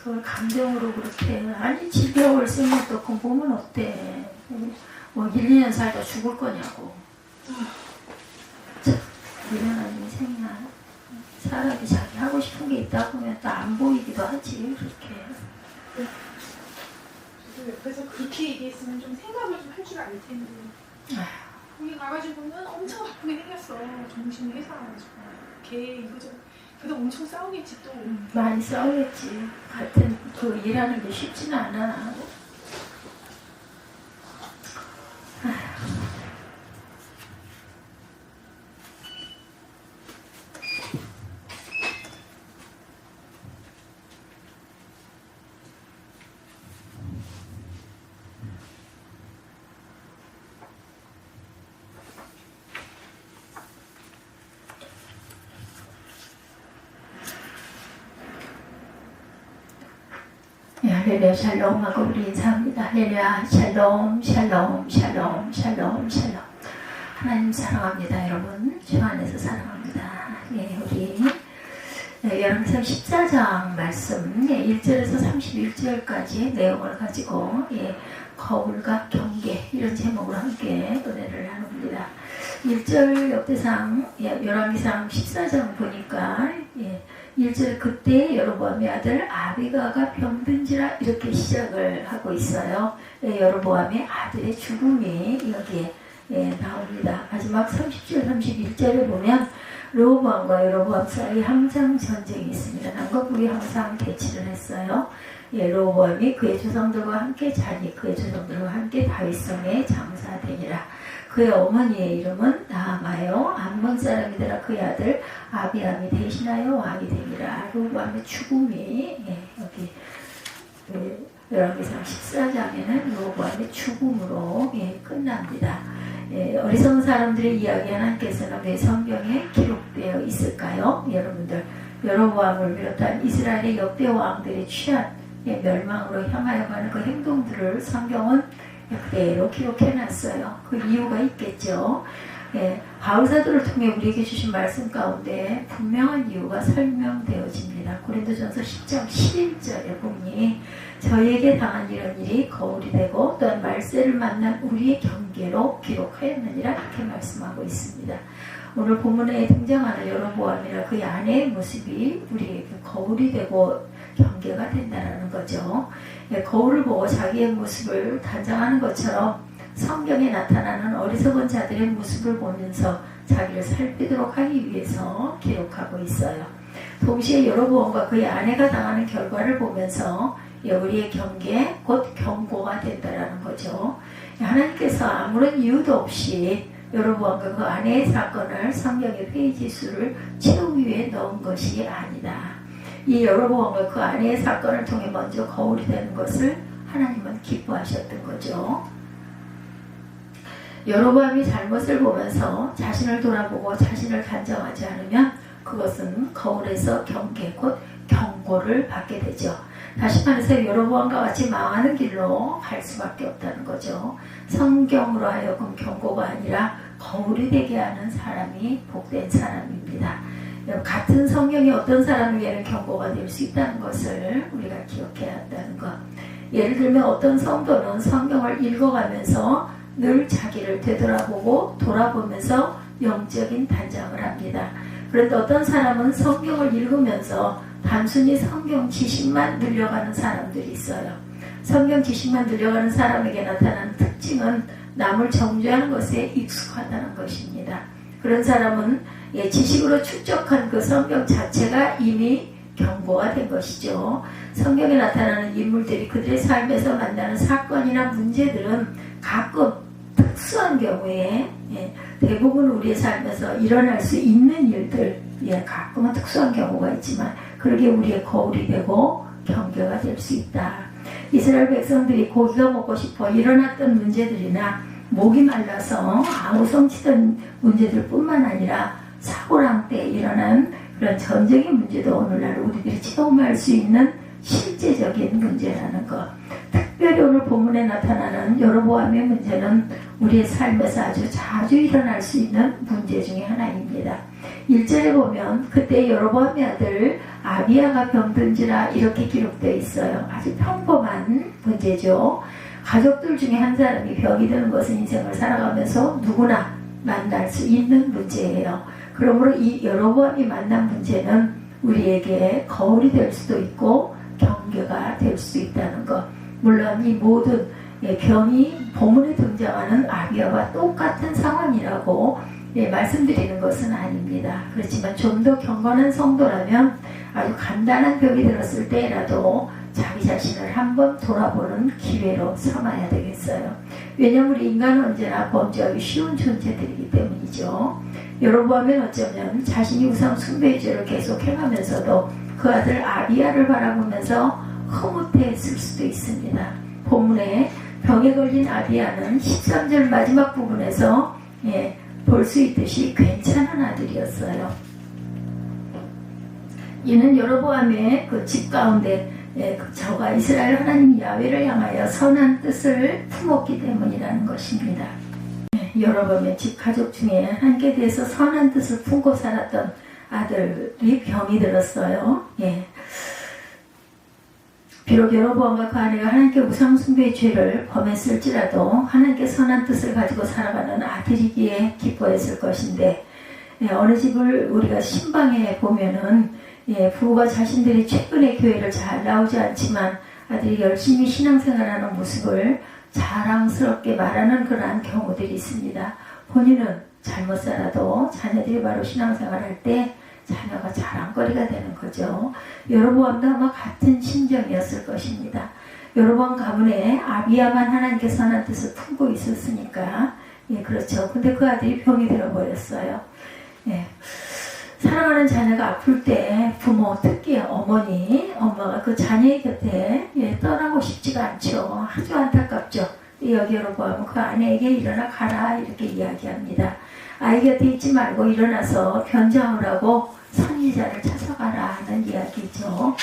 그걸 감정으로 그렇게 아니 지겨울 쓰면 또 공부면 어때? 뭐 1, 2년 살다 죽을 거냐고. 참, 미련한 인생이야. 사람이 자기 하고 싶은 게 있다 보면 또 안 보이기도 하지 그렇게. 저도 옆에서 그렇게 얘기했으면 좀 생각을 좀 할 줄 알 텐데. 거기 가가지고는 엄청 바쁘게 생겼어. 정신이 회사가지고 걔 이거저거. 그래도 엄청 싸우겠지 또. 많이 싸우겠지. 같은 그 일하는 게 쉽지는 않아. 할렐루야 샬롬 하고 우리 인사합니다. 할렐루야 샬롬 샬롬 샬롬 샬롬 샬롬. 하나님 사랑합니다. 여러분 주 안에서 사랑합니다. 예, 우리 열왕기상 14장 말씀 1절에서 31절까지 내용을 가지고 거울과 경계 이런 제목으로 함께 노래를 나눕니다. 1절 역대상 열왕기상 14장 보니까 1절 그때 여로보암의 아들 아비가가 병든지라 이렇게 시작을 하고 있어요. 여로보암의 아들의 죽음이 여기에 나옵니다. 마지막 30절 31절에 보면 르호보암과 여로보암 사이 항상 전쟁이 있습니다. 남과 북이 항상 대치를 했어요. 르호보암이 그의 조상들과 함께 자니 그의 조상들과 함께 다윗성에 장사되니라. 그의 어머니의 이름은 나아마요. 암몬 사람이더라. 그의 아들 아비암이 대신하여 왕이 되니라. 르호보암의 죽음이 여기 열왕기상 14장에는 르호보암의 죽음으로 끝납니다. 어리석은 사람들의 이야기 하나님께서는 왜 성경에 기록되어 있을까요? 여러분들 여로보암을 비롯한 이스라엘의 역대 왕들이 취한 멸망으로 향하여 가는 그 행동들을 성경은 그대로 기록해놨어요. 그 이유가 있겠죠. 바울사도를 통해 우리에게 주신 말씀 가운데 분명한 이유가 설명되어집니다. 고린도전서 10장 11절에 보니 저희에게 당한 이런 일이 거울이 되고 또한 말세를 만난 우리의 경계로 기록하였느니라 이렇게 말씀하고 있습니다. 오늘 본문에 등장하는 여로보암이나 그의 아내의 모습이 우리에게 거울이 되고 경계가 된다는 거죠. 거울을 보고 자기의 모습을 단정하는 것처럼 성경에 나타나는 어리석은 자들의 모습을 보면서 자기를 살피도록 하기 위해서 기록하고 있어요. 동시에 여로보암과 그의 아내가 당하는 결과를 보면서 우리의 경계 곧 경고가 된다는 거죠. 하나님께서 아무런 이유도 없이 여로보암과 그 아내의 사건을 성경의 페이지 수를 채우기 위해 넣은 것이 아니다. 이 여로보암과 그 아내의 사건을 통해 먼저 거울이 되는 것을 하나님은 기뻐하셨던 거죠. 여로보암이 잘못을 보면서 자신을 돌아보고 자신을 단정하지 않으면 그것은 거울에서 경계 곧 경고를 받게 되죠. 다시 말해서 여로보암과 같이 망하는 길로 갈 수밖에 없다는 거죠. 성경으로 하여금 경고가 아니라 거울이 되게 하는 사람이 복된 사람입니다. 같은 성경이 어떤 사람에게는 경고가 될 수 있다는 것을 우리가 기억해야 한다는 것. 예를 들면 어떤 성도는 성경을 읽어가면서 늘 자기를 되돌아보고 돌아보면서 영적인 단장을 합니다. 그런데 어떤 사람은 성경을 읽으면서 단순히 성경 지식만 늘려가는 사람들이 있어요. 성경 지식만 늘려가는 사람에게 나타나는 특징은 남을 정죄하는 것에 익숙하다는 것입니다. 그런 사람은 지식으로 축적한 그 성경 자체가 이미 경고가 된 것이죠. 성경에 나타나는 인물들이 그들의 삶에서 만나는 사건이나 문제들은 가끔 특수한 경우에 대부분 우리의 삶에서 일어날 수 있는 일들, 가끔은 특수한 경우가 있지만 그러게 우리의 거울이 되고 경계가 될 수 있다. 이스라엘 백성들이 고기가 먹고 싶어 일어났던 문제들이나 목이 말라서 아우성치던 문제들 뿐만 아니라 사고랑 때 일어난 그런 전쟁의 문제도 오늘날 우리들이 체험할 수 있는 실제적인 문제라는 것. 특별히 오늘 본문에 나타나는 여로보암의 문제는 우리의 삶에서 아주 자주 일어날 수 있는 문제 중에 하나입니다. 1절에 보면 그때 여로보암의 아들 아비야가 병든지라 이렇게 기록되어 있어요. 아주 평범한 문제죠. 가족들 중에 한 사람이 병이 드는 것은 인생을 살아가면서 누구나 만날 수 있는 문제예요. 그러므로 이 여로보암이 만난 문제는 우리에게 거울이 될 수도 있고 경계가 될 수도 있다는 것. 물론 이 모든 병이 본문에 등장하는 아비야와 똑같은 상황이라고 말씀드리는 것은 아닙니다. 그렇지만 좀 더 경건한 성도라면 아주 간단한 병이 들었을 때라도 자기 자신을 한번 돌아보는 기회로 삼아야 되겠어요. 왜냐하면 우리 인간은 언제나 범죄하기 쉬운 존재들이기 때문이죠. 여로보암은 어쩌면 자신이 우상 숭배의 죄를 계속 행하면서도 그 아들 아비야를 바라보면서 흐뭇해했을 수도 있습니다. 본문에 병에 걸린 아비야는 13절 마지막 부분에서 볼 수 있듯이 괜찮은 아들이었어요. 이는 여로보암의 그 집 가운데 저가 이스라엘 하나님 야훼를 향하여 선한 뜻을 품었기 때문이라는 것입니다. 여로보암의 집 가족 중에 하나님께 대해서 선한 뜻을 품고 살았던 아들이 병이 들었어요. 비록 여로보암과 그 아내가 하나님께 우상 숭배의 죄를 범했을지라도 하나님께 선한 뜻을 가지고 살아가는 아들이기에 기뻐했을 것인데, 어느 집을 우리가 신방에 보면은 부부가 자신들이 최근에 교회를 잘 나오지 않지만 아들이 열심히 신앙생활하는 모습을 자랑스럽게 말하는 그러한 경우들이 있습니다. 본인은 잘못 살아도 자녀들이 바로 신앙생활할 때 자녀가 자랑거리가 되는 거죠. 여로보암도 아마 같은 심정이었을 것입니다. 여로보암 가문에 아비야만 하나님께 선한 뜻을 품고 있었으니까 그렇죠. 근데 그 아들이 병이 들어버렸어요. 사랑하는 자녀가 아플 때 부모, 특히 엄마가 그 자녀의 곁에 떠나고 싶지가 않죠. 아주 안타깝죠. 여기 여로보암은 그 아내에게 일어나 가라 이렇게 이야기합니다. 아이 곁에 있지 말고 일어나서 변장을 하고 선지자를 찾아가라 하는 이야기죠.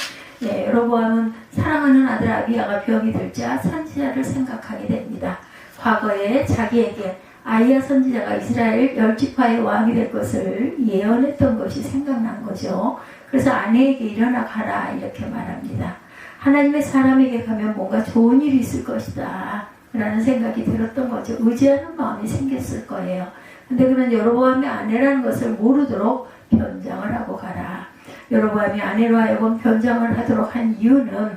여로보암은 사랑하는 아들 아비야가 병이 들자 선지자를 생각하게 됩니다. 과거에 자기에게 아히야 선지자가 이스라엘 10지파의 왕이 될 것을 예언했던 것이 생각난 거죠. 그래서 아내에게 일어나 가라 이렇게 말합니다. 하나님의 사람에게 가면 뭔가 좋은 일이 있을 것이다 라는 생각이 들었던 거죠. 의지하는 마음이 생겼을 거예요. 근데 그런 여로보암의 아내라는 것을 모르도록 변장을 하고 가라. 여로보암이 아내로 하여금 변장을 하도록 한 이유는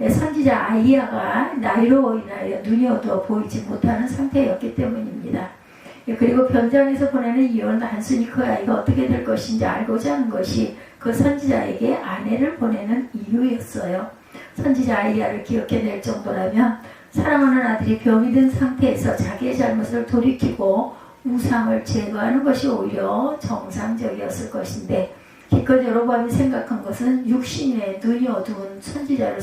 선지자 아히야가 나이로 인하여 눈이 어두워 보이지 못하는 상태였기 때문입니다. 그리고 변장해서 보내는 이유는 단순히 그 아이가 어떻게 될 것인지 알고자 하는 것이 그 선지자에게 아내를 보내는 이유였어요. 선지자 아히야를 기억해낼 정도라면 사랑하는 아들이 병이 든 상태에서 자기의 잘못을 돌이키고 우상을 제거하는 것이 오히려 정상적이었을 것인데, 기껏 여로보암이 생각한 것은 육신의 눈이 어두운 선지자를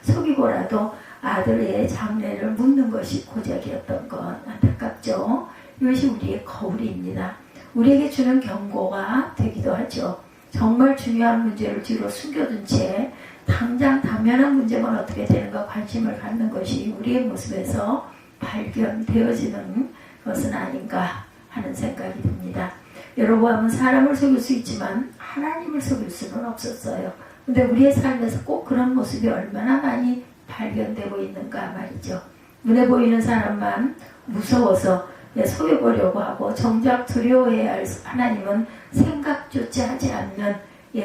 속이고라도 아들의 장래를 묻는 것이 고작이었던 것. 안타깝죠. 이것이 우리의 거울입니다. 우리에게 주는 경고가 되기도 하죠. 정말 중요한 문제를 뒤로 숨겨둔 채 당장 당면한 문제만 어떻게 되는가 관심을 갖는 것이 우리의 모습에서 발견되어지는 것은 아닌가 하는 생각이 듭니다. 여로보암은 사람을 속일 수 있지만 하나님을 속일 수는 없었어요. 근데 우리의 삶에서 꼭 그런 모습이 얼마나 많이 발견되고 있는가 말이죠. 눈에 보이는 사람만 무서워서 속여보려고 하고 정작 두려워해야 할 하나님은 생각조차 하지 않는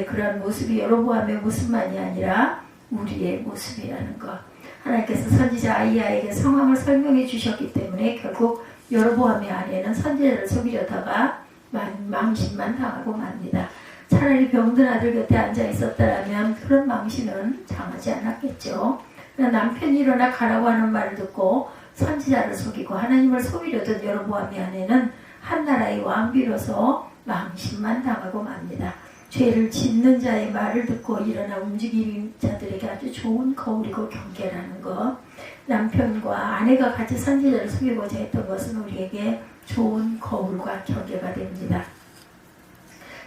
그런 모습이 여로보암의 모습만이 아니라 우리의 모습이라는 것. 하나님께서 선지자 아히야에게 상황을 설명해 주셨기 때문에 결국 여로보암의 아내는 선지자를 속이려다가 망신만 당하고 맙니다. 차라리 병든 아들 곁에 앉아 있었다면 그런 망신은 당하지 않았겠죠. 남편이 일어나 가라고 하는 말을 듣고 선지자를 속이고 하나님을 속이려던 여로보암의 아내는 한 나라의 왕비로서 망신만 당하고 맙니다. 죄를 짓는 자의 말을 듣고 일어나 움직이는 자들에게 아주 좋은 거울이고 경계라는 것. 남편과 아내가 같이 선지자를 속이고자 했던 것은 우리에게 좋은 거울과 경계가 됩니다.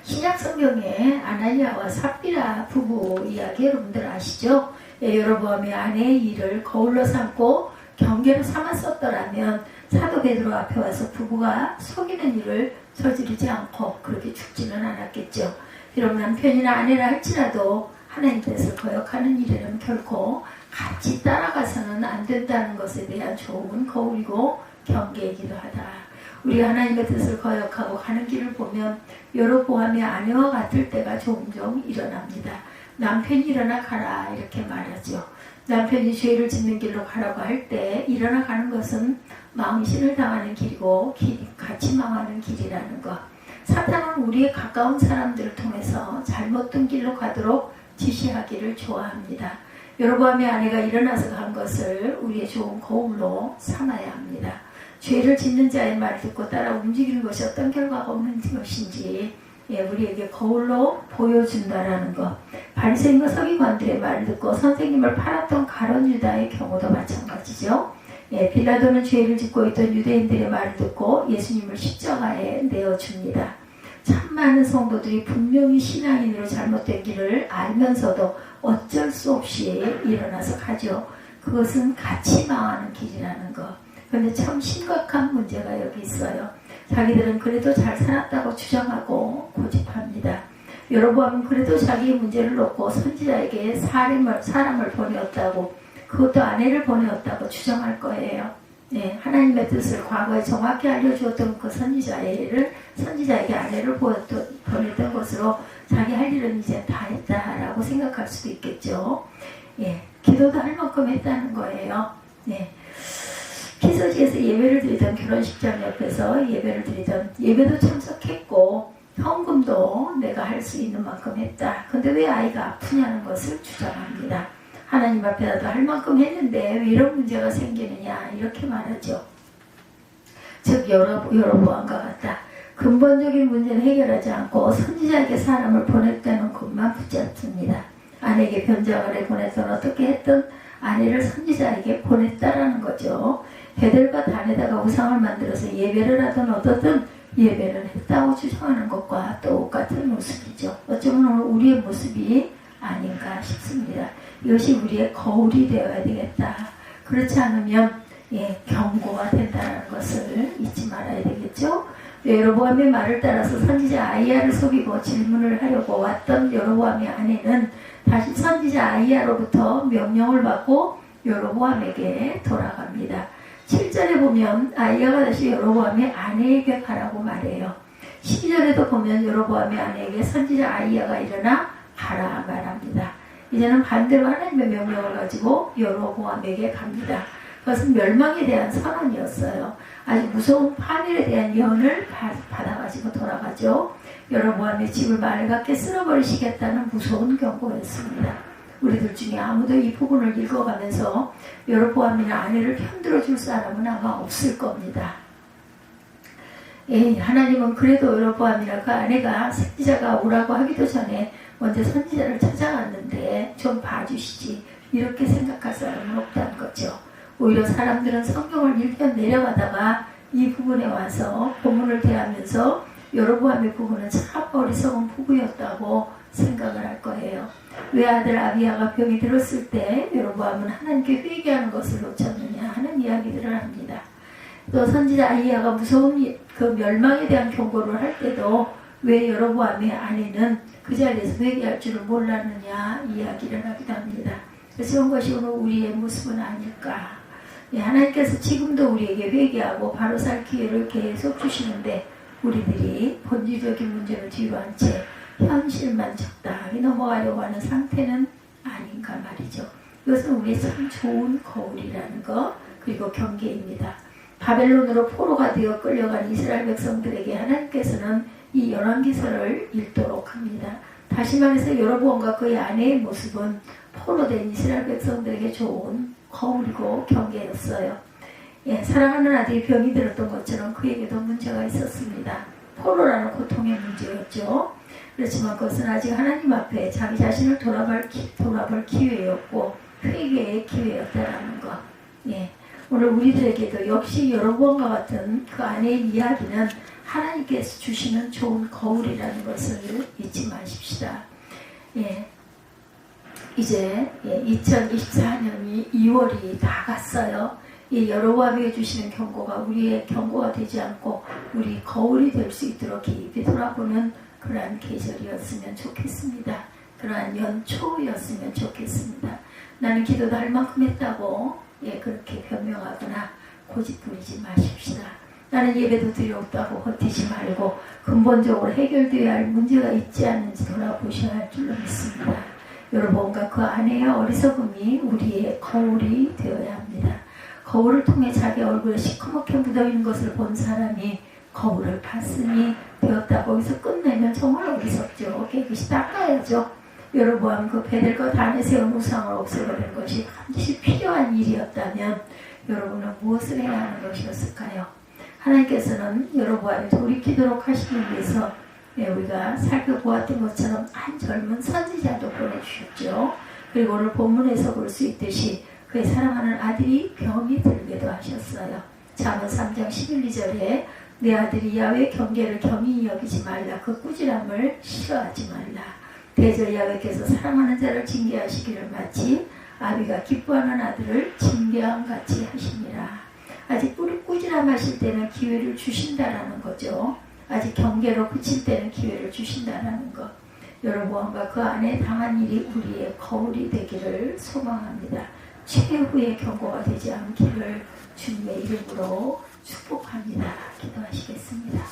신약 성경에 아나니아와 삽비라 부부 이야기 여러분들 아시죠? 여로보암의 아내의 일을 거울로 삼고 경계로 삼았었더라면 사도 베드로 앞에 와서 부부가 속이는 일을 저지르지 않고 그렇게 죽지는 않았겠죠. 비록 남편이나 아내라 할지라도 하나님 뜻을 거역하는 일에는 결코 같이 따라가서는 안 된다는 것에 대한 좋은 거울이고 경계이기도 하다. 우리가 하나님의 뜻을 거역하고 가는 길을 보면 여로보암의 아내와 같을 때가 종종 일어납니다. 남편이 일어나 가라 이렇게 말하죠. 남편이 죄를 짓는 길로 가라고 할 때 일어나 가는 것은 망신을 당하는 길이고 같이 망하는 길이라는 것. 사탄은 우리의 가까운 사람들을 통해서 잘못된 길로 가도록 지시하기를 좋아합니다. 여로보암의 아내가 일어나서 간 것을 우리의 좋은 거울로 삼아야 합니다. 죄를 짓는 자의 말을 듣고 따라 움직이는 것이 어떤 결과가 없는 것인지 우리에게 거울로 보여준다라는 것. 바리새인과 서기관들의 말을 듣고 선생님을 팔았던 가룟 유다의 경우도 마찬가지죠. 빌라도는 죄를 짓고 있던 유대인들의 말을 듣고 예수님을 십자가에 내어줍니다. 참 많은 성도들이 분명히 신앙인으로 잘못된 길을 알면서도 어쩔 수 없이 일어나서 가죠. 그것은 같이 망하는 길이라는 것. 그런데 참 심각한 문제가 여기 있어요. 자기들은 그래도 잘 살았다고 주장하고 고집합니다. 여로보암은 그래도 자기의 문제를 놓고 선지자에게 사람을 보내었다고, 그것도 아내를 보내었다고 주장할 거예요. 하나님의 뜻을 과거에 정확히 알려주었던 그 선지자에게 아내를 보냈던 것으로 자기 할 일은 이제 다 했다라고 생각할 수도 있겠죠. 기도도 할 만큼 했다는 거예요. 피서지에서 예배를 드리던 결혼식장 옆에서 예배도 참석했고 헌금도 내가 할 수 있는 만큼 했다. 근데 왜 아이가 아프냐는 것을 주장합니다. 하나님 앞에라도 할 만큼 했는데 왜 이런 문제가 생기느냐 이렇게 말하죠. 즉 여로보암과 같다. 근본적인 문제는 해결하지 않고 선지자에게 사람을 보냈다는 것만 붙잡습니다. 아내에게 변장을 보냈던 어떻게 했든 아내를 선지자에게 보냈다라는 거죠. 베델과 단에다가 우상을 만들어서 예배를 하든 어떻든 예배를 했다고 주장하는 것과 똑같은 모습이죠. 어쩌면 우리의 모습이 아닌가 싶습니다. 이것이 우리의 거울이 되어야 되겠다. 그렇지 않으면 경고가 된다는 것을 잊지 말아야 되겠죠. 여로보암의 말을 따라서 선지자 아이야를 속이고 질문을 하려고 왔던 여로보암의 아내는 다시 선지자 아이야로부터 명령을 받고 여로보암에게 돌아갑니다. 7절에 보면 아이야가 다시 여로보암의 아내에게 가라고 말해요. 12절에도 보면 여로보암의 아내에게 선지자 아이야가 일어나 가라 말합니다. 이제는 반대로 하나님의 명령을 가지고 여로보암에게 갑니다. 그것은 멸망에 대한 선언이었어요. 아주 무서운 파멸에 대한 예언을 받아가지고 돌아가죠. 여로보암의 집을 맑게 쓸어버리시겠다는 무서운 경고였습니다. 우리들 중에 아무도 이 부분을 읽어가면서 여로보암이나 아내를 편들어줄 사람은 아마 없을 겁니다. 하나님은 그래도 여로보암이나 그 아내가 선지자가 오라고 하기도 전에 먼저 선지자를 찾아왔는데 좀 봐주시지 이렇게 생각할 사람은 없다는 거죠. 오히려 사람들은 성경을 읽혀 내려가다가 이 부분에 와서 본문을 대하면서 여로보암의 부부는 참 어리석은 부부였다고 생각을 할 거예요. 외아들 아비야가 병이 들었을 때 여로보암은 하나님께 회개하는 것을 놓쳤느냐 하는 이야기들을 합니다. 또 선지자 아이야가 무서운 그 멸망에 대한 경고를 할 때도 왜 여로보암의 아내는 그 자리에서 회개할 줄을 몰랐느냐 이야기를 하기도 합니다. 그래서 이런 것이 오늘 우리의 모습은 아닐까. 하나님께서 지금도 우리에게 회개하고 바로 살 기회를 계속 주시는데 우리들이 본질적인 문제를 뒤로 한 채 현실만 적당히 넘어가려고 하는 상태는 아닌가 말이죠. 이것은 우리의 참 좋은 거울이라는 것, 그리고 경계입니다. 바벨론으로 포로가 되어 끌려간 이스라엘 백성들에게 하나님께서는 이 열왕기서를 읽도록 합니다. 다시 말해서 여로보암과 그의 아내의 모습은 포로된 이스라엘 백성들에게 좋은 거울이고 경계였어요. 사랑하는 아들이 병이 들었던 것처럼 그에게도 문제가 있었습니다. 포로라는 고통의 문제였죠. 그렇지만 그것은 아직 하나님 앞에 자기 자신을 돌아볼 기회였고 회개의 기회였다라는 것. 오늘 우리들에게도 역시 여로보암과 같은 그 아내의 이야기는 하나님께서 주시는 좋은 거울이라는 것을 잊지 마십시다. 이제 2024년이 2월이 다 갔어요. 이 여로보암에게 주시는 경고가 우리의 경고가 되지 않고 우리 거울이 될 수 있도록 깊이 돌아보는 그러한 계절이었으면 좋겠습니다. 그러한 연초였으면 좋겠습니다. 나는 기도도 할 만큼 했다고 그렇게 변명하거나 고집 부리지 마십시다. 나는 예배도 드렸다고 버티지 말고 근본적으로 해결되어야 할 문제가 있지 않은지 돌아보셔야 할 줄로 믿습니다. 여러분과 그 안에의 어리석음이 우리의 거울이 되어야 합니다. 거울을 통해 자기 얼굴에 시커멓게 묻어있는 것을 본 사람이 거울을 봤으니 되었다. 거기서 끝내면 정말 어리석죠. 깨끗이 닦아야죠. 여러분 그 베델것 안에 세운 우상을 없애버리는 것이 반드시 필요한 일이었다면 여러분은 무엇을 해야 하는 것이었을까요? 하나님께서는 여로보암이 돌이키도록 하시기 위해서 우리가 살펴보았던 것처럼 한 젊은 선지자도 보내주셨죠. 그리고 오늘 본문에서 볼 수 있듯이 그의 사랑하는 아들이 병이 들게도 하셨어요. 잠언 3장 11, 2절에 내 아들이 야훼의 경계를 경히 여기지 말라. 그 꾸지람을 싫어하지 말라. 대저 야훼께서 사랑하는 자를 징계하시기를 마치 아비가 기뻐하는 아들을 징계함 같이 하시니라. 아직 꾸지람하실 때는 기회를 주신다라는 거죠. 아직 경계로 그칠 때는 기회를 주신다라는 것. 여로보암과 그 안에 당한 일이 우리의 거울이 되기를 소망합니다. 최후의 경고가 되지 않기를 주님의 이름으로 축복합니다. 기도하시겠습니다.